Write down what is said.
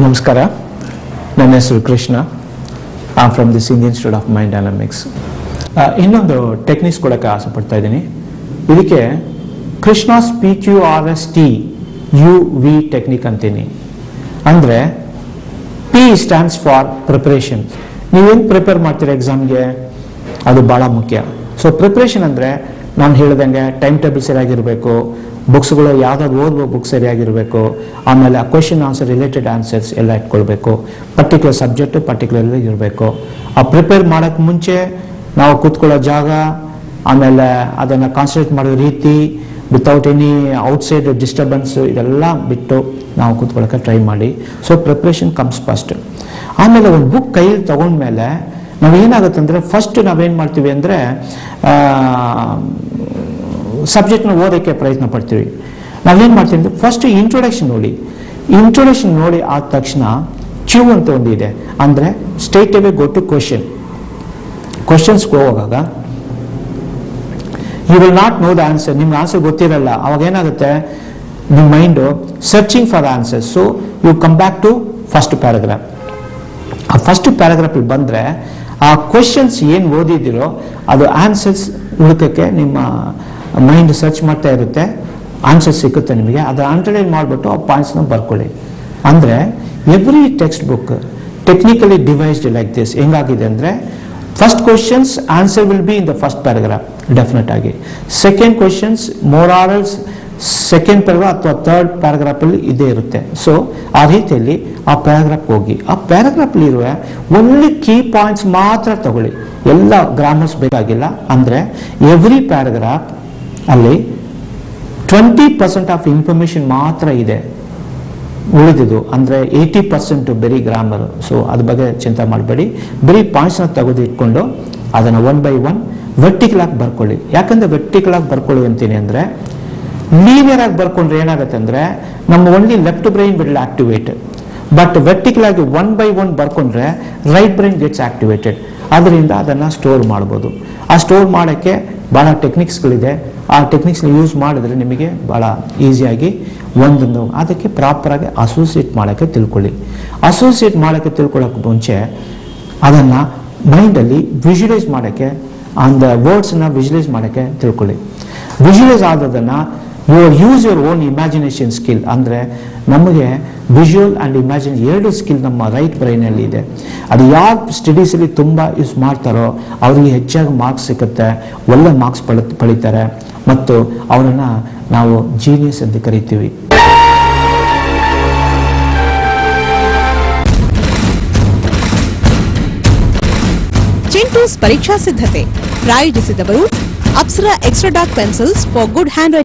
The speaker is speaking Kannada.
ನಮಸ್ಕಾರ, ನನ್ನ ಹೆಸರು Krishna. I am from this Indian institute of mind dynamics. ಇನ್ನೊಂದು ಟೆಕ್ನಿಕ್ಸ್ ಕೊಡೋಕ್ಕೆ ಆಸೆ ಪಡ್ತಾ ಇದ್ದೀನಿ. ಇದಕ್ಕೆ ಕೃಷ್ಣಾಸ್ PQRSTUV ಟೆಕ್ನಿಕ್ ಅಂತೀನಿ. ಅಂದರೆ P ಸ್ಟ್ಯಾಂಡ್ಸ್ ಫಾರ್ ಪ್ರಿಪರೇಷನ್. ನೀವೇನು ಪ್ರಿಪೇರ್ ಮಾಡ್ತೀರ ಎಕ್ಸಾಮ್ಗೆ, ಅದು ಭಾಳ ಮುಖ್ಯ. ಸೊ ಪ್ರಿಪ್ರೇಷನ್ ಅಂದರೆ ನಾನು ಹೇಳಿದಂಗೆ ಟೈಮ್ ಟೇಬಲ್ ಸರಿಯಾಗಿರಬೇಕು, ಬುಕ್ಸ್ಗಳು ಯಾವುದಾದ್ರು ಓದುವ ಬುಕ್ ಸರಿಯಾಗಿರಬೇಕು, ಆಮೇಲೆ ಕ್ವೆಶನ್ ಆನ್ಸರ್ ರಿಲೇಟೆಡ್ ಆನ್ಸರ್ಸ್ ಎಲ್ಲ ಇಟ್ಕೊಳ್ಬೇಕು, ಪರ್ಟಿಕ್ಯುಲರ್ ಸಬ್ಜೆಕ್ಟು ಪರ್ಟಿಕ್ಯುಲರ್ಲಿ ಇರಬೇಕು. ಆ ಪ್ರಿಪೇರ್ ಮಾಡೋಕ್ಕೆ ಮುಂಚೆ ನಾವು ಕೂತ್ಕೊಳ್ಳೋ ಜಾಗ, ಆಮೇಲೆ ಅದನ್ನು ಕಾನ್ಸಂಟ್ರೇಟ್ ಮಾಡೋ ರೀತಿ, ವಿತೌಟ್ ಎನಿ ಔಟ್ಸೈಡ್ ಡಿಸ್ಟರ್ಬೆನ್ಸ್, ಇದೆಲ್ಲ ಬಿಟ್ಟು ನಾವು ಕೂತ್ಕೊಳ್ಳೋಕೆ ಟ್ರೈ ಮಾಡಿ. So preparation comes first. ಆಮೇಲೆ ಒಂದು ಬುಕ್ ಕೈಯಲ್ಲಿ ತೊಗೊಂಡ್ಮೇಲೆ ನಾವೇನಾಗುತ್ತೆ ಅಂದರೆ ಫಸ್ಟ್ ನಾವೇನು ಮಾಡ್ತೀವಿ ಅಂದರೆ ಸಬ್ಜೆಕ್ಟ್ನ ಓದೋಕ್ಕೆ ಪ್ರಯತ್ನ ಪಡ್ತೀವಿ. ನಾವೇನು ಮಾಡ್ತೀವಿ ಅಂದರೆ ಫಸ್ಟ್ ಇಂಟ್ರೊಡಕ್ಷನ್ ನೋಡಿ. ಇಂಟ್ರೊಡಕ್ಷನ್ ನೋಡಿ ಆದ ತಕ್ಷಣ ಕ್ಯೂ ಅಂತ ಒಂದಿದೆ, ಅಂದರೆ ಸ್ಟ್ರೈಟ್ ಅವೇ ಗೋ ಟು ಕ್ವಶನ್ಸ್ಗೆ ಹೋಗುವಾಗ you will not know the answer. ನಿಮ್ಗೆ ಆನ್ಸರ್ ಗೊತ್ತಿರಲ್ಲ. ಅವಾಗ ಏನಾಗುತ್ತೆ, ನಿಮ್ಮ mind searching for answer. So you come back to first paragraph. ಆ ಫಸ್ಟ್ ಪ್ಯಾರಾಗ್ರಾಫಿಗೆ ಬಂದರೆ ಆ ಕ್ವೆಶನ್ಸ್ ಏನು ಓದಿದ್ದೀರೋ ಅದು ಆನ್ಸರ್ಸ್ ಹುಡುಕಕ್ಕೆ ನಿಮ್ಮ ಮೈಂಡ್ ಸರ್ಚ್ ಮಾಡ್ತಾ ಇರುತ್ತೆ. ಆನ್ಸರ್ ಸಿಗುತ್ತೆ ನಿಮಗೆ. ಅದು ಅಂಡರ್ಲೈನ್ ಮಾಡಿಬಿಟ್ಟು ಆ ಪಾಯಿಂಟ್ಸ್ನ ಬರ್ಕೊಳ್ಳಿ. ಅಂದರೆ every text book technically devised like this. ಹೆಂಗಾಗಿದೆ ಅಂದರೆ first questions answer will be in the first paragraph definite ಆಗಿ. Second questions more or else second paragraph ಅಥವಾ ಥರ್ಡ್ ಪ್ಯಾರಾಗ್ರಾಫಲ್ಲಿ ಇದೇ ಇರುತ್ತೆ. ಸೊ ಆ ರೀತಿಯಲ್ಲಿ ಆ ಪ್ಯಾರಾಗ್ರಾಫ್ ಹೋಗಿ ಆ ಪ್ಯಾರಾಗ್ರಾಫಲ್ಲಿ ಇರುವ ಒನ್ಲಿ ಕೀ ಪಾಯಿಂಟ್ಸ್ ಮಾತ್ರ ತಗೊಳ್ಳಿ. ಎಲ್ಲ ಗ್ರಾಮರ್ಸ್ ಬೇಕಾಗಿಲ್ಲ. ಅಂದರೆ ಎವ್ರಿ ಪ್ಯಾರಾಗ್ರಾಫ್ ಅಲ್ಲಿ 20% ಆಫ್ ಇನ್ಫಾರ್ಮೇಶನ್ ಮಾತ್ರ ಇದೆ, ಉಳಿದಿದ್ದು ಅಂದರೆ 80% ಬರೀ ಗ್ರಾಮರ್. ಸೊ ಅದ್ರ ಬಗ್ಗೆ ಚಿಂತೆ ಮಾಡಬೇಡಿ. ಬರೀ ಪಾಯಿಂಟ್ಸ್ನ ತೆಗೆದು ಇಟ್ಕೊಂಡು ಅದನ್ನು 1 by 1 ವರ್ಟಿಕಲ್ ಆಗಿ ಬರ್ಕೊಳ್ಳಿ. ಯಾಕಂದರೆ ವರ್ಟಿಕಲ್ ಆಗಿ ಬರ್ಕೊಳ್ಳಿ ಅಂತೀನಿ ಅಂದರೆ ಲೀನಿಯರ್ ಆಗಿ ಬರ್ಕೊಂಡ್ರೆ ಏನಾಗುತ್ತೆ ಅಂದರೆ ನಮ್ಮ only left brain will activate. But vertical ಆಗಿ 1 by 1 ಬರ್ಕೊಂಡ್ರೆ ರೈಟ್ ಬ್ರೈನ್ ಗೆಟ್ಸ್ ಆಕ್ಟಿವೇಟೆಡ್. ಅದರಿಂದ ಅದನ್ನು ಸ್ಟೋರ್ ಮಾಡ್ಬೋದು. ಆ ಸ್ಟೋರ್ ಮಾಡೋಕ್ಕೆ ಭಾಳ ಟೆಕ್ನಿಕ್ಸ್ಗಳಿದೆ. ಆ ಟೆಕ್ನಿಕ್ಸ್ನ ಯೂಸ್ ಮಾಡಿದ್ರೆ ನಿಮಗೆ ಭಾಳ ಈಸಿಯಾಗಿ ಒಂದೊಂದು ಅದಕ್ಕೆ ಪ್ರಾಪರಾಗಿ ಅಸೋಸಿಯೇಟ್ ಮಾಡೋಕ್ಕೆ ತಿಳ್ಕೊಳ್ಳಿ. ಅಸೋಸಿಯೇಟ್ ಮಾಡೋಕ್ಕೆ ತಿಳ್ಕೊಳ್ಳೋಕ್ಕೆ ಮುಂಚೆ ಅದನ್ನು ಮೈಂಡಲ್ಲಿ ವಿಜುವಲೈಸ್ ಮಾಡೋಕ್ಕೆ, ಅಂದ ವರ್ಡ್ಸನ್ನ ವಿಜುವಲೈಸ್ ಮಾಡೋಕ್ಕೆ ತಿಳ್ಕೊಳ್ಳಿ. ವಿಜುವಲೈಸ್ ಆದದನ್ನು use your own imagination skill. ಅಂದರೆ ನಮಗೆ ವಿಜುವಲ್ ಆ್ಯಂಡ್ ಇಮ್ಯಾಜಿನ್ ಎರಡು ಸ್ಕಿಲ್ ನಮ್ಮ ರೈಟ್ ಬ್ರೈನಲ್ಲಿ ಇದೆ. ಅದು ಯಾರು ಸ್ಟಡೀಸಲ್ಲಿ ತುಂಬ ಯೂಸ್ ಮಾಡ್ತಾರೋ ಅವರಿಗೆ ಹೆಚ್ಚಾಗಿ ಮಾರ್ಕ್ಸ್ ಸಿಗುತ್ತೆ, ಒಳ್ಳೆ ಮಾರ್ಕ್ಸ್ ಪಡಿತಾರೆ, ಮತ್ತು ಅವರನ್ನು ನಾವು ಜೀನಿಯಸ್ ಅಂತ ಕರಿತೀವಿ. ಚಿಂಟೂಸ್ ಪರೀಕ್ಷಾ ಸಿದ್ಧತೆ ಪ್ರಾಯೋಜಿಸಿದವರು Apsara extra dark pencils for good hand